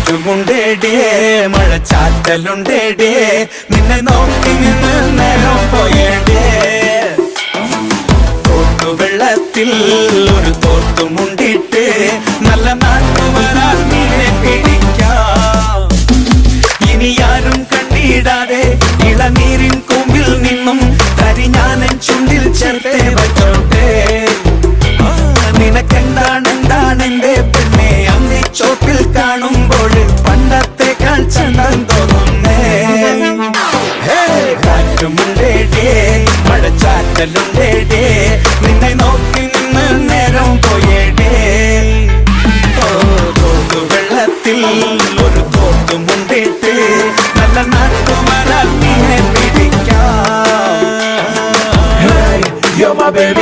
കാറ്റുമുണ്ടേടേ മഴച്ചാറ്റലുണ്ടേടേ നിന്നെ നോക്കി നിന്ന് നേരം പോയേടേ തോട്ടുവെള്ളത്തിൽ ഒരു തോട്ടുമുണ്ടിട്ട് നല്ല നാട്ടുവരാൽ മീനെ പിടിക്കാം ഇനി ആരും കണ്ടിടാതെ ഇളനീരിൻ കൊമ്പിൽ നിന്നും കരിഞ്ഞാനൻ ചുണ്ടിൽ ചേർത്തേ വച്ചോട്ടെ നിനക്കെന്താണെന്റെ പെണ്ണെ അന്നി ചോപ്പിൽ കാണുമ്പോൾ പണ്ടത്തെക്കാൾ ചന്തം തോന്നുന്നേ കാറ്റുമുണ്ടേടേ മഴച്ചാറ്റലുണ്ടേടേ നിന്നെ നോക്കി നിന്ന് നേരം പോയേടേ തോട്ടുവെള്ളത്തിൽ ഒരു തോട്ടുമുണ്ടിട്ട് നല്ല നാട്ടുവരാൽ മീനെ പിടിക്കാം. You're my baby.